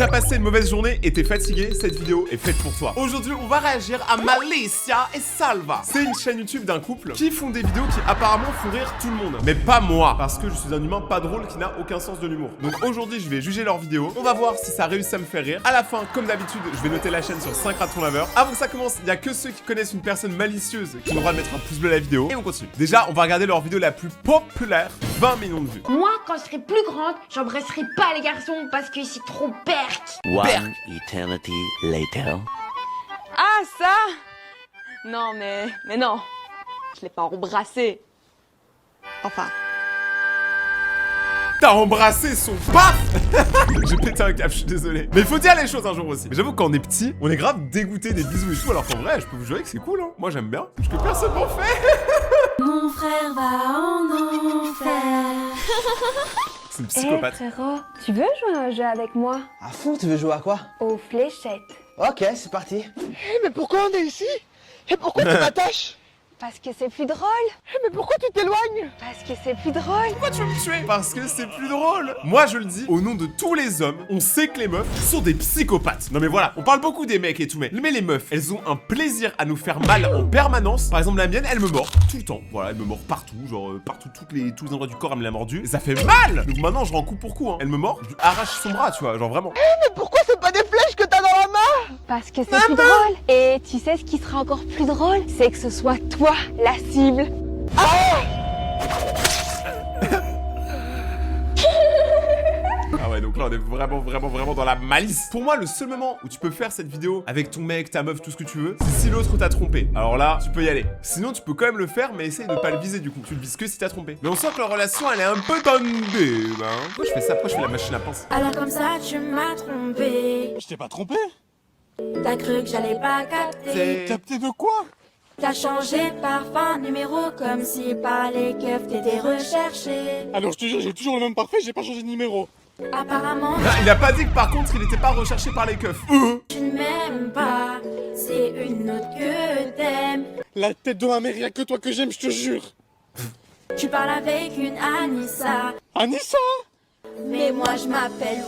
T'as passé une mauvaise journée et t'es fatigué, cette vidéo est faite pour toi. Aujourd'hui, on va réagir à Malicia et Salva. C'est une chaîne YouTube d'un couple qui font des vidéos qui apparemment font rire tout le monde. Mais pas moi, parce que je suis un humain pas drôle qui n'a aucun sens de l'humour. Donc aujourd'hui, je vais juger leurs vidéos. On va voir si ça réussit à me faire rire. À la fin, comme d'habitude, je vais noter la chaîne sur 5 ratons laveurs. Avant que ça commence, il y a que ceux qui connaissent une personne malicieuse qui ont le droit de mettre un pouce bleu à la vidéo. Et on continue. Déjà, on va regarder leur vidéo la plus populaire, 20 millions de vues. Moi, quand je serai plus grande, j'embrasserai pas les garçons parce que c'est trop berk. One eternity later. Ah, ça? Non, mais non. Je l'ai pas embrassé. Enfin. T'as embrassé son paf. J'ai pété un câble, je suis désolé. Mais il faut dire les choses un jour aussi. Mais j'avoue que quand on est petit, on est grave dégoûté des bisous et tout, alors qu'en vrai, je peux vous jurer que c'est cool, hein. Moi j'aime bien, parce que personne m'en fait. Mon frère va en enfer. C'est une psychopathe. Frérot, tu veux jouer à un jeu avec moi? À fond, tu veux jouer à quoi? Aux fléchettes. Ok, c'est parti. Mais pourquoi on est ici? Et pourquoi tu m'attaches? Parce que c'est plus drôle. Mais pourquoi tu t'éloignes? Parce que c'est plus drôle. Pourquoi tu veux me tuer? Parce que c'est plus drôle. Moi je le dis, au nom de tous les hommes, on sait que les meufs sont des psychopathes. Non mais voilà, on parle beaucoup des mecs et tout, mais les meufs, elles ont un plaisir à nous faire mal en permanence. Par exemple la mienne, elle me mord tout le temps. Voilà, elle me mord partout, genre partout, tous les endroits du corps, elle me l'a mordu. Et ça fait mal. Donc maintenant je rends coup pour coup, hein. Elle me mord, je lui arrache son bras, tu vois, genre vraiment. Mais pourquoi c'est pas des flèches que t'as dans la main? Parce que c'est plus drôle. Et tu sais ce qui sera encore plus drôle? C'est que ce soit toi la cible. Ah ouais, donc là on est vraiment dans la malice. Pour moi, le seul moment où tu peux faire cette vidéo avec ton mec, ta meuf, tout ce que tu veux, c'est si l'autre t'a trompé. Alors là, tu peux y aller. Sinon, tu peux quand même le faire, mais essaye de pas le viser du coup. Tu le vises que si t'as trompé. Mais on sent que leur relation, elle est un peu tendue, hein. Pourquoi je fais ça? Pourquoi je fais la machine à pince? Alors comme ça tu m'as trompé. Je t'ai pas trompé. T'as cru que j'allais pas capter. Capté de quoi? T'as changé de parfum numéro comme si par les keufs t'étais recherché. Alors je te jure, j'ai toujours le même parfait, j'ai pas changé de numéro. Apparemment Ah, il a pas dit que par contre, il était pas recherché par les keufs. tu ne m'aimes pas. C'est une autre que t'aimes. La tête de ma mère, y'a que toi que j'aime, je te jure. Tu parles avec une Anissa. Anissa? Mais moi je m'appelle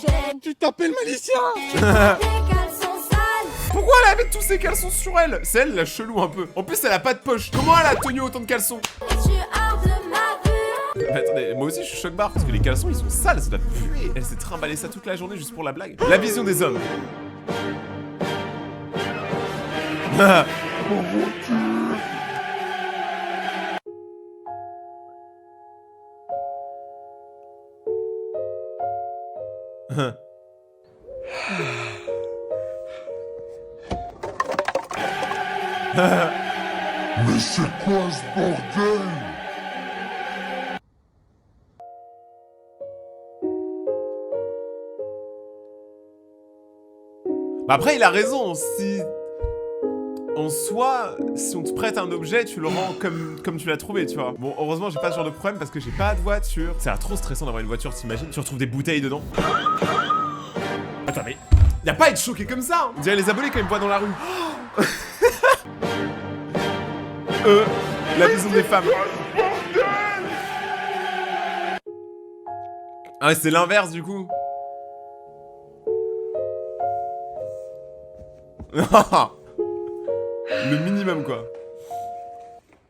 j'aime. Tu t'appelles Malicia? Tes caleçons sales. Pourquoi elle avait tous ses caleçons sur elle? C'est elle la chelou un peu. En plus, elle a pas de poche. Comment elle a tenu autant de caleçons? Et tu hors de ma vue. Mais attendez, moi aussi je suis choc-barre parce que les caleçons ils sont sales, ça doit puer. Elle s'est trimballé ça toute la journée juste pour la blague. La vision des hommes. Mais c'est quoi ce bordel? Bah après il a raison, si... En soi, si on te prête un objet, tu le rends comme tu l'as trouvé, tu vois. Bon, heureusement, j'ai pas ce genre de problème parce que j'ai pas de voiture. C'est trop stressant d'avoir une voiture, t'imagines? Tu retrouves des bouteilles dedans. Attends, mais... Y'a pas à être choqué comme ça, hein. On dirait les abonnés quand ils me voient dans la rue. La vision des femmes. Ah ouais, c'est l'inverse du coup. Le minimum quoi.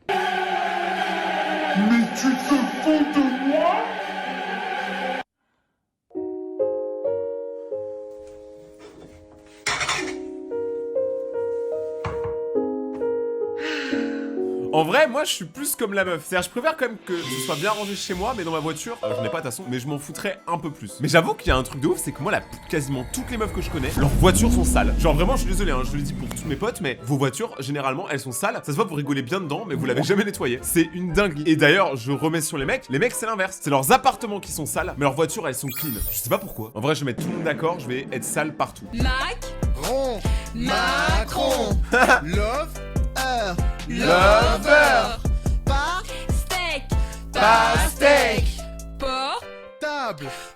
Mais tu te fous de moi? En vrai, moi je suis plus comme la meuf. C'est-à-dire, je préfère quand même que ce soit bien rangé chez moi, mais dans ma voiture, je n'ai pas de toute façon, mais je m'en foutrais un peu plus. Mais j'avoue qu'il y a un truc de ouf, c'est que moi, quasiment toutes les meufs que je connais, leurs voitures sont sales. Genre vraiment, je suis désolé, hein, je le dis pour tous mes potes, mais vos voitures, généralement, elles sont sales. Ça se voit, vous rigolez bien dedans, mais vous l'avez jamais nettoyé. C'est une dinguerie. Et d'ailleurs, je remets sur les mecs, c'est l'inverse. C'est leurs appartements qui sont sales, mais leurs voitures, elles sont clean. Je sais pas pourquoi. En vrai, je vais mettre tout le monde d'accord, je vais être sale partout. Macron. Love. Lover. Pastèque.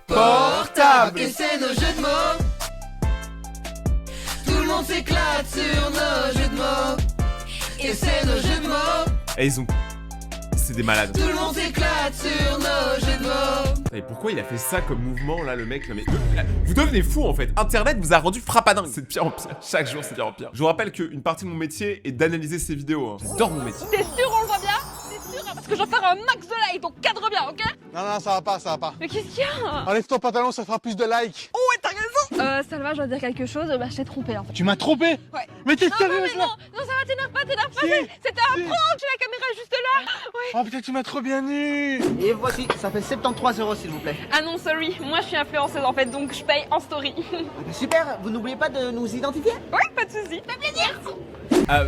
Portable. Et c'est nos jeux de mots. Tout le monde s'éclate sur nos jeux de mots. Et c'est nos jeux de mots. Et ils ont c'est des malades. Tout le monde s'éclate sur nos jeux de mots. Et pourquoi il a fait ça comme mouvement là, le mec là, mais vous devenez fou en fait. Internet vous a rendu frappadingue. C'est de pire en pire. Chaque jour c'est de pire en pire. Je vous rappelle qu'une partie de mon métier est d'analyser ces vidéos. Hein. J'adore mon métier. T'es sûr on le voit bien? T'es sûr? Parce que je vais faire un max de likes, donc cadre bien, ok? Non, ça va pas, ça va pas. Mais qu'est-ce qu'il y a? Enlève ton pantalon, ça fera plus de likes. Oh ouais, t'as raison. Salva, je dois dire quelque chose, bah je t'ai trompé en fait. Tu m'as trompé? Ouais. Mais t'es Non, sérieuse là? non, ça va, t'énerve pas, Si, c'était un prank, j'ai la caméra juste là. Ouais. Oh putain, tu m'as trop bien eu. Et voici, ça fait 73 € s'il vous plaît. Ah non, sorry, moi je suis influenceuse en fait, donc je paye en story. Super, vous n'oubliez pas de nous identifier? Ouais, pas de soucis. Ça fait plaisir.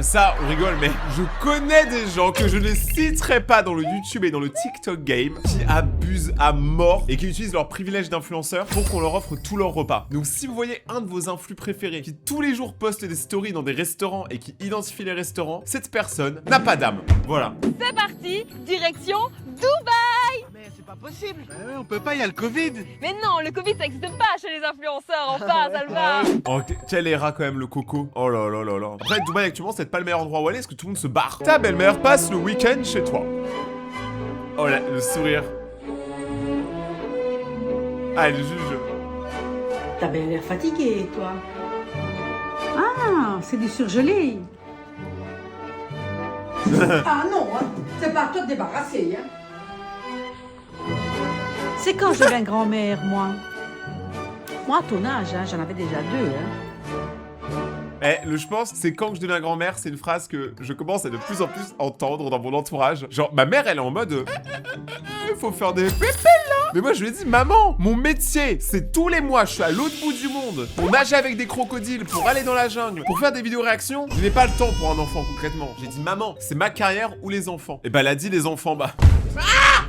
Ça, on rigole, mais je connais des gens que je ne citerai pas dans le YouTube et dans le TikTok game qui abusent à mort et qui utilisent leur privilège d'influenceur pour qu'on leur offre tous leurs repas. Donc si vous voyez un de vos influx préférés qui tous les jours poste des stories dans des restaurants et qui identifie les restaurants, cette personne n'a pas d'âme. Voilà. C'est parti, direction Dubaï. Mais c'est pas possible. Bah ouais, on peut pas, y a le Covid. Mais non, le Covid ça existe pas chez les influenceurs, enfin, ça le va. Oh, quel ira quand même le coco. Oh là là là là. Après, Dubaï actuellement, c'est pas le meilleur endroit où aller parce que tout le monde se barre. Ta belle-mère passe le week-end chez toi. Oh là, le sourire. Ah, elle juge. T'as bien l'air fatigué, toi. Ah, c'est du surgelé. Ah non, hein. C'est pas à toi de débarrasser. Hein. C'est quand je deviens grand-mère, moi. Moi, à ton âge, hein, j'en avais déjà 2. Hein. Je pense, c'est quand que je deviens grand-mère, c'est une phrase que je commence à de plus en plus entendre dans mon entourage. Genre, ma mère, elle est en mode... faut faire des pépés, là. Mais moi, je lui ai dit, maman, mon métier, c'est tous les mois, je suis à l'autre bout du monde pour nager avec des crocodiles, pour aller dans la jungle, pour faire des vidéos réactions. Je n'ai pas le temps pour un enfant, concrètement. J'ai dit, maman, c'est ma carrière ou les enfants. Et bah, elle a dit les enfants, bah...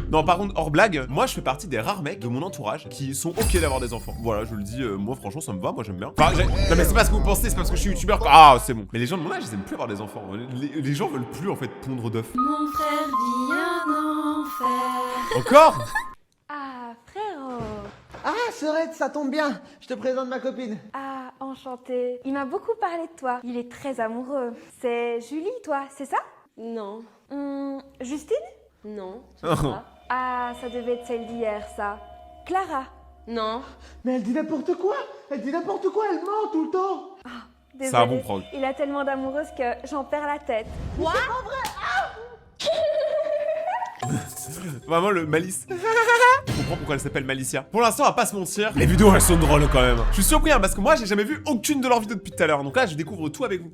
Non, par contre, hors blague, moi je fais partie des rares mecs de mon entourage qui sont ok d'avoir des enfants. Voilà, je le dis, moi franchement ça me va, moi j'aime bien. Enfin, non mais c'est pas ce que vous pensez, c'est parce que je suis youtubeur. Ah, c'est bon. Mais les gens de mon âge, ils aiment plus avoir des enfants. Les gens veulent plus en fait pondre d'œufs. Mon frère vit un enfer. Encore? Ah, frérot. Ah, Sorette, ça tombe bien. Je te présente ma copine. Ah, enchanté. Il m'a beaucoup parlé de toi. Il est très amoureux. C'est Julie, toi, c'est ça? Non, Justine? non, Ah, ça devait être celle d'hier, ça. Clara? non. Mais elle dit n'importe quoi. Elle dit n'importe quoi, elle ment tout le temps. Désolée. C'est un bon prank. Il a tellement d'amoureuses que j'en perds la tête. Quoi? Vraiment le malice. Je comprends pourquoi elle s'appelle Malicia. Pour l'instant, on va pas se mentir, les vidéos elles sont drôles quand même. Je suis surpris hein, parce que moi j'ai jamais vu aucune de leurs vidéos depuis tout à l'heure. Donc là, je découvre tout avec vous.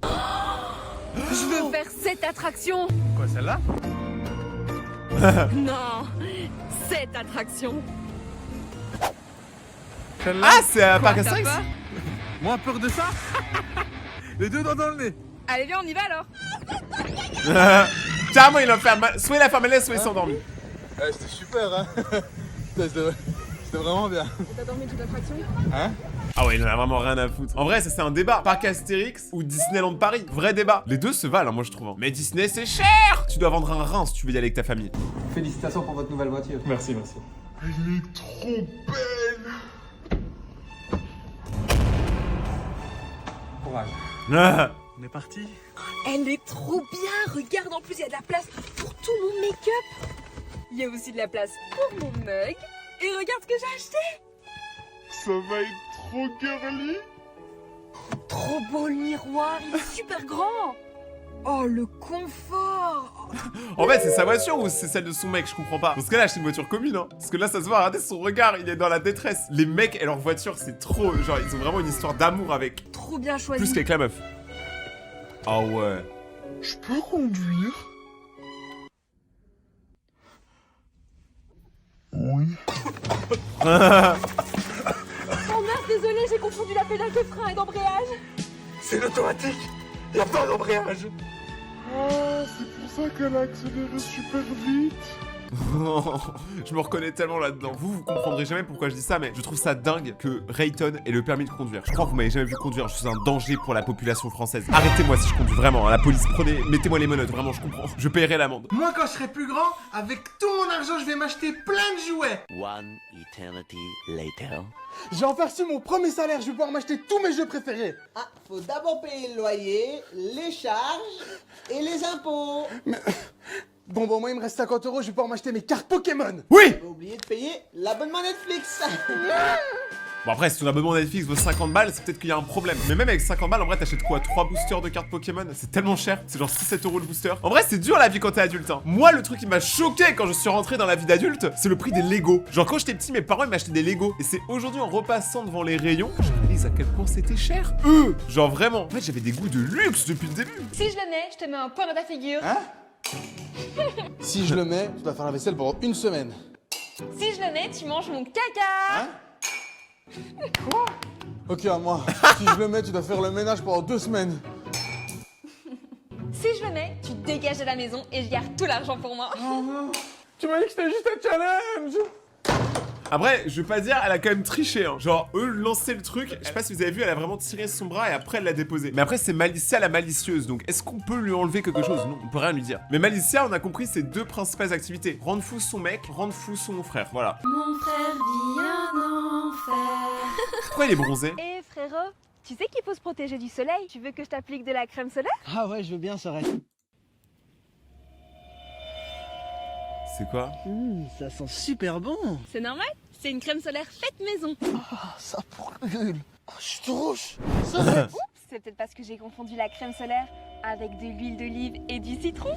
Je veux faire cette attraction. Quoi, celle-là? Non, cette attraction. Celle-là? Ah, c'est à Parc Astérix. Moins peur de ça? Les deux doigts dans le nez. Allez, viens, on y va alors. Carrément, il a fait mal. Soit il a fait mal, soit il s'est endormi. C'était super, hein. C'était vraiment bien. T'as dormi toute l'attraction? Hein? Ah ouais, il en a vraiment rien à foutre. En vrai, ça c'est un débat. Parc Astérix ou Disneyland Paris. Vrai débat. Les deux se valent, hein, moi je trouve. Hein. Mais Disney, c'est cher. Tu dois vendre un rein si tu veux y aller avec ta famille. Félicitations pour votre nouvelle voiture. Merci, merci. Elle est trop belle. Courage. Ah. On est parti? Elle est trop bien. Regarde, en plus il y a de la place pour tout mon make-up. Il y a aussi de la place pour mon mug. Et regarde ce que j'ai acheté. Ça va être trop girly. Trop beau le miroir, il est super grand. Oh le confort. En fait, c'est sa voiture ou c'est celle de son mec? Je comprends pas. Parce qu'elle a acheté une voiture commune, hein. Parce que là, ça se voit, regardez son regard, il est dans la détresse. Les mecs et leur voiture, c'est trop. Genre, ils ont vraiment une histoire d'amour avec. Trop bien choisi. Plus qu'avec la meuf. Ah ouais. Je peux conduire? Oui. Oh merde, désolé, j'ai confondu la pédale de frein et d'embrayage. C'est l'automatique. Y'a pas d'embrayage. Ah, c'est pour ça qu'elle a accéléré super vite. Je me reconnais tellement là-dedans. Vous comprendrez jamais pourquoi je dis ça, mais je trouve ça dingue que Rayton ait le permis de conduire. Je crois que vous m'avez jamais vu conduire. Je suis un danger pour la population française. Arrêtez-moi si je conduis vraiment. La police, prenez, mettez-moi les menottes. Vraiment, je comprends. Je paierai l'amende. Moi, quand je serai plus grand, avec tout mon argent, je vais m'acheter plein de jouets. One eternity later. J'ai enfin reçu mon premier salaire. Je vais pouvoir m'acheter tous mes jeux préférés. Ah, faut d'abord payer le loyer, les charges et les impôts. Bon, moi, il me reste 50 €, je vais pouvoir m'acheter mes cartes Pokémon. Oui. Pas oublier de payer l'abonnement Netflix. Bon après, si ton abonnement Netflix vaut 50 balles, c'est peut-être qu'il y a un problème. Mais même avec 50 balles, en vrai, t'achètes quoi? 3 boosters de cartes Pokémon? C'est tellement cher. C'est genre 6-7 € le booster. En vrai, c'est dur la vie quand t'es adulte, hein. Moi, le truc qui m'a choqué quand je suis rentré dans la vie d'adulte, c'est le prix des Lego. Genre quand j'étais petit, mes parents ils m'achetaient des Lego. Et c'est aujourd'hui en repassant devant les rayons, je réalise à quel point c'était cher. Genre vraiment. En fait, j'avais des goûts de luxe depuis le début. Si je le mets, je te mets un point dans ta figure. Hein? Si je le mets, tu dois faire la vaisselle pendant une semaine. Si je le mets, tu manges mon caca. Hein? Quoi? Ok, à moi. Si je le mets, tu dois faire le ménage pendant 2 semaines. Si je le mets, tu dégages de la maison et je garde tout l'argent pour moi. Tu m'as dit que c'était juste un challenge. Après, je vais pas dire, elle a quand même triché, hein. Genre, eux lançaient le truc. Je sais pas si vous avez vu, elle a vraiment tiré son bras et après elle l'a déposé. Mais après, c'est Malicia la malicieuse. Donc, est-ce qu'on peut lui enlever quelque chose? Non, on peut rien lui dire. Mais Malicia, on a compris ses 2 principales activités: rendre fou son mec, rendre fou son frère. Voilà. Mon frère vit un enfer. Pourquoi il est bronzé? Eh frérot, tu sais qu'il faut se protéger du soleil? Tu veux que je t'applique de la crème solaire? Ah ouais, je veux bien, Sorette. C'est quoi? Ça sent super bon. C'est normal, c'est une crème solaire faite maison. Ah, ça brûle. Oh, je suis tout rouge. C'est peut-être parce que j'ai confondu la crème solaire avec de l'huile d'olive et du citron.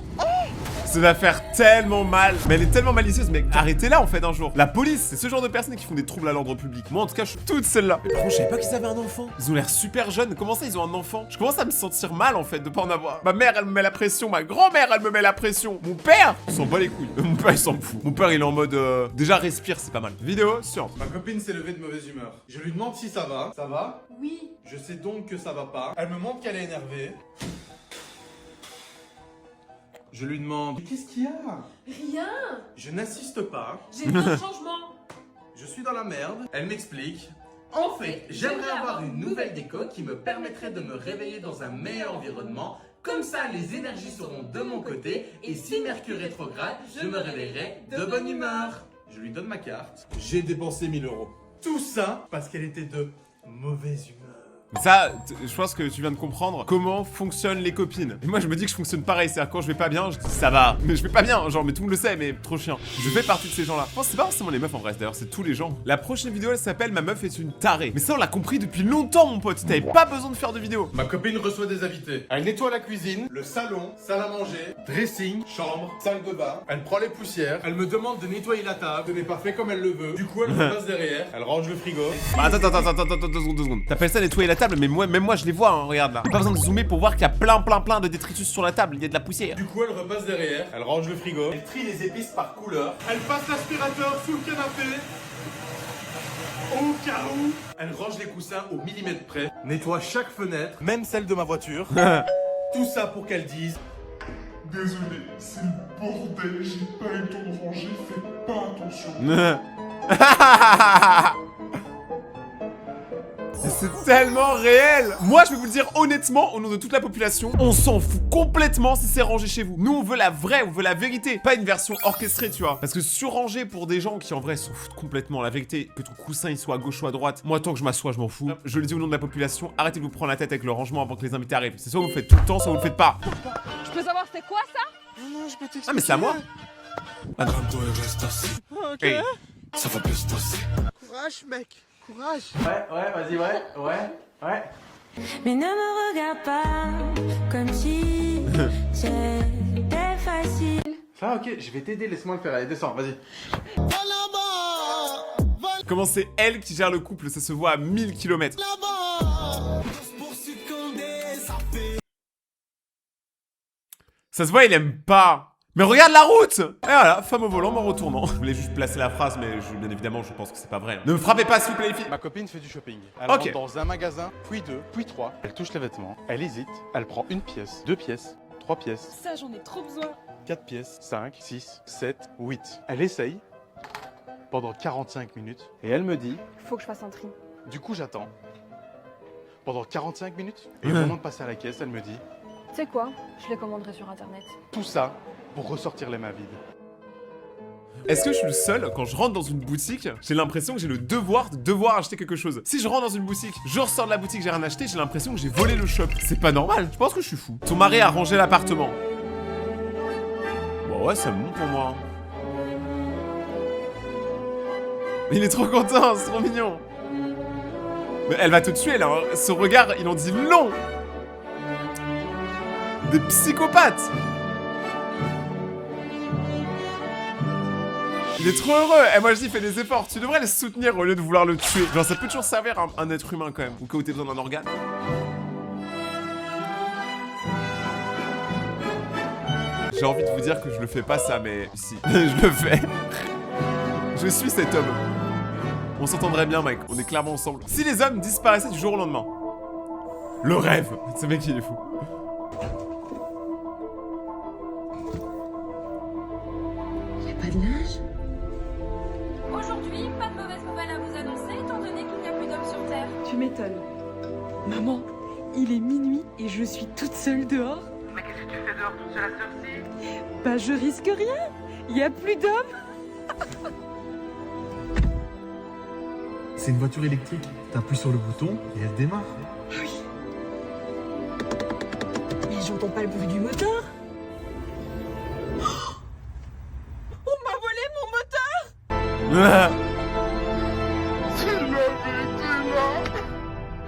Ça va faire tellement mal. Mais elle est tellement malicieuse, mec. Arrêtez-la en fait un jour. La police, c'est ce genre de personnes qui font des troubles à l'ordre public. Moi en tout cas, je suis toute celle-là. Mais je savais pas qu'ils avaient un enfant. Ils ont l'air super jeunes. Comment ça, ils ont un enfant? Je commence à me sentir mal en fait de pas en avoir. Ma mère, elle me met la pression. Ma grand-mère, elle me met la pression. Mon père, il s'en bat les couilles. Mon père, il s'en fout. Mon père, il est en mode déjà respire, c'est pas mal. Vidéo sur. Ma copine s'est levée de mauvaise humeur. Je lui demande si ça va. Ça va? Oui. Je sais donc que ça va pas. Elle me montre qu'elle est énervée. Je lui demande: qu'est-ce qu'il y a? Rien. Je n'assiste pas. J'ai besoin de changement. Je suis dans la merde. Elle m'explique: en fait, j'aimerais avoir une nouvelle déco qui me permettrait de me réveiller dans un meilleur environnement. Comme ça, les énergies seront de mon côté. Et si Mercure rétrograde, je me réveillerai de bonne humeur. Je lui donne ma carte. J'ai dépensé 1000 €. Tout ça parce qu'elle était de mauvaise humeur. Ça, je pense que tu viens de comprendre comment fonctionnent les copines. Et moi, je me dis que je fonctionne pareil. C'est-à-dire, quand je vais pas bien, je dis ça va. Mais je vais pas bien, genre, mais tout le monde le sait, mais trop chiant. Je fais partie de ces gens-là. Je pense que c'est pas forcément les meufs en vrai, d'ailleurs, c'est tous les gens. La prochaine vidéo, elle s'appelle Ma meuf est une tarée. Mais ça, on l'a compris depuis longtemps, mon pote. T'avais pas besoin de faire de vidéo. Ma copine reçoit des invités. Elle nettoie la cuisine, le salon, salle à manger, dressing, chambre, salle de bain. Elle prend les poussières. Elle me demande de nettoyer la table. Ce n'est pas fait comme elle le veut. Du coup, elle me passe derrière. Elle range le frigo. Attends, 2 secondes. T'appelles ça nettoyer la table, mais même moi, je les vois, hein, regarde là. Pas besoin de zoomer pour voir qu'il y a plein de détritus sur la table. Il y a de la poussière. Du coup, elle repasse derrière. Elle range le frigo. Elle trie les épices par couleur. Elle passe l'aspirateur sous le canapé. Au cas où. Elle range les coussins au millimètre près. Nettoie chaque fenêtre, même celle de ma voiture. Tout ça pour qu'elle dise: Désolé, c'est le bordel, j'ai pas eu le temps de ranger, fais pas attention. C'est tellement réel. Moi, je vais vous le dire honnêtement, au nom de toute la population, on s'en fout complètement si c'est rangé chez vous. Nous, on veut la vraie, on veut la vérité, pas une version orchestrée, tu vois. Parce que surranger pour des gens qui, en vrai, s'en foutent complètement. La vérité, que ton coussin, il soit à gauche ou à droite, moi, tant que je m'assois, je m'en fous. Je le dis au nom de la population, arrêtez de vous prendre la tête avec le rangement avant que les invités arrivent. C'est soit vous le faites tout le temps, soit vous le faites pas. Je peux savoir c'était quoi ça? Non, je peux t'expliquer. Ah, mais c'est à moi. Ah non. Ok. Hey. ça va plus se passer. Courage, mec. Courage. Ouais, vas-y, ouais. Mais ne me regarde pas comme si c'était facile. Ça va, ok, je vais t'aider, laisse-moi le faire. Allez, descends, vas-y. Comment c'est elle qui gère le couple, ça se voit à 1000 km. Ça se voit, il aime pas. Mais regarde la route! Et voilà, femme au volant en retournant. Je voulais juste placer la phrase, mais bien évidemment, je pense que c'est pas vrai. Ne me frappez pas, s'il vous plaît, les filles. Ma copine fait du shopping. Elle Ok. rentre dans un magasin, puis deux, puis trois. Elle touche les vêtements, elle hésite, elle prend une pièce, 2 pièces, 3 pièces, Ça, j'en ai trop besoin. 4 pièces, 5, 6, 7, 8. Elle essaye pendant 45 minutes et elle me dit, Faut que je fasse un tri. du coup j'attends. Pendant 45 minutes et au moment de passer à la caisse, elle me dit, Tu sais quoi? Je les commanderai sur internet. tout ça pour ressortir les mains vides. Est-ce que je suis le seul, quand je rentre dans une boutique, j'ai l'impression que j'ai le devoir de devoir acheter quelque chose. Si je rentre dans une boutique, je ressors de la boutique, j'ai rien acheté, j'ai l'impression que j'ai volé le shop. C'est pas normal, je pense que je suis fou. Ton mari a rangé l'appartement. Bon Ouais, c'est bon pour moi. Il est trop content, c'est trop mignon. Mais elle va te tuer là, hein. Ce regard, il en dit long. Des psychopathes. Il est trop heureux. Et moi je dis, fais des efforts. Tu devrais le soutenir au lieu de vouloir le tuer. Genre ça peut toujours servir un être humain quand même. Ou quand t'as besoin d'un organe. J'ai envie de vous dire que je le fais pas ça, mais si, je le fais. Je suis cet homme. On s'entendrait bien, mec. On est clairement ensemble. Si les hommes disparaissaient du jour au lendemain. Le rêve. Ce mec, il est fou. Y a pas de linge? Aujourd'hui, pas de mauvaise nouvelle à vous annoncer, étant donné qu'il n'y a plus d'hommes sur Terre. Tu m'étonnes. Maman, il est minuit et je suis toute seule dehors. Mais qu'est-ce que tu fais dehors toute seule à cette heure-ci? Bah je risque rien. Il y a plus d'hommes. C'est une voiture électrique. T'appuies sur le bouton et elle démarre. Oui. Mais j'entends pas le bruit du moteur. Oh, on m'a volé mon moteur. S'il avait été là,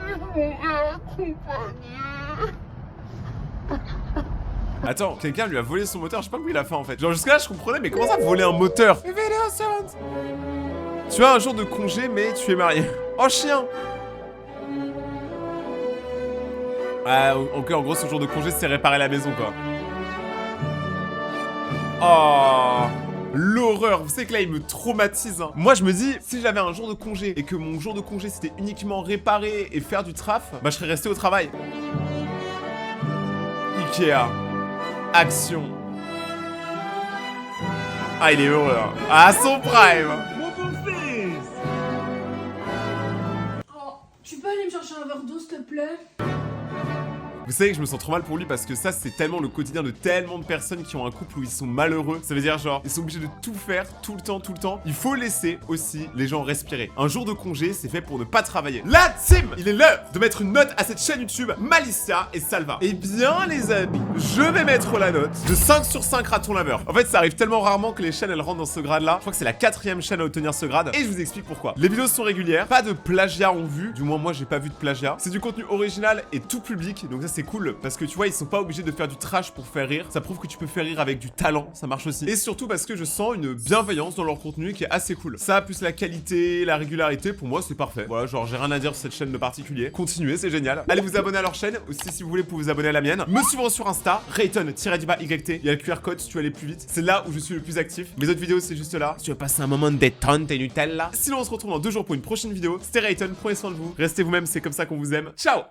il m'aurait accompagné. Attends, quelqu'un lui a volé son moteur, je sais pas comment il a fait en fait. Genre jusque là je comprenais, mais comment ça voler un moteur? Tu as un jour de congé, mais tu es marié. Oh chien! Ah, ok, en gros ce jour de congé c'est réparer la maison quoi. Oh! L'horreur, vous savez que là il me traumatise hein. Moi je me dis, si j'avais un jour de congé et que mon jour de congé c'était uniquement réparer et faire du traf, bah je serais resté au travail. Ikea. Action. Ah il est heureux hein. À son prime. Oh, tu peux aller me chercher un verre d'eau, s'il te plaît? Vous savez que je me sens trop mal pour lui parce que ça c'est tellement le quotidien de tellement de personnes qui ont un couple où ils sont malheureux. Ça veut dire genre ils sont obligés de tout faire tout le temps. Il faut laisser aussi les gens respirer. Un jour de congé c'est fait pour ne pas travailler. La team, il est l'heure de mettre une note à cette chaîne YouTube Malicia et Salva. Eh bien les amis, je vais mettre la note de 5 sur 5 ratons laveurs. En fait ça arrive tellement rarement que les chaînes elles rentrent dans ce grade là. Je crois que c'est la 4e chaîne à obtenir ce grade. Et je vous explique pourquoi. Les vidéos sont régulières, pas de plagiat en vue. Du moins moi j'ai pas vu de plagiat. C'est du contenu original et tout public. Donc ça c'est cool parce que tu vois ils sont pas obligés de faire du trash pour faire rire. Ça prouve que tu peux faire rire avec du talent, ça marche aussi. Et surtout parce que je sens une bienveillance dans leur contenu qui est assez cool. Ça plus la qualité, la régularité, pour moi c'est parfait. Voilà, genre j'ai rien à dire sur cette chaîne de particulier. Continuez, c'est génial. Allez vous abonner à leur chaîne, aussi si vous voulez pour vous abonner à la mienne. Me suivre sur Insta, Rayton-YT. Il y a le QR code si tu veux aller plus vite. C'est là où je suis le plus actif. Mes autres vidéos c'est juste là. Si tu veux passer un moment de détente et Nutella. Sinon on se retrouve dans 2 jours pour une prochaine vidéo. C'était Rayton, prenez soin de vous. Restez vous-même, c'est comme ça qu'on vous aime. Ciao!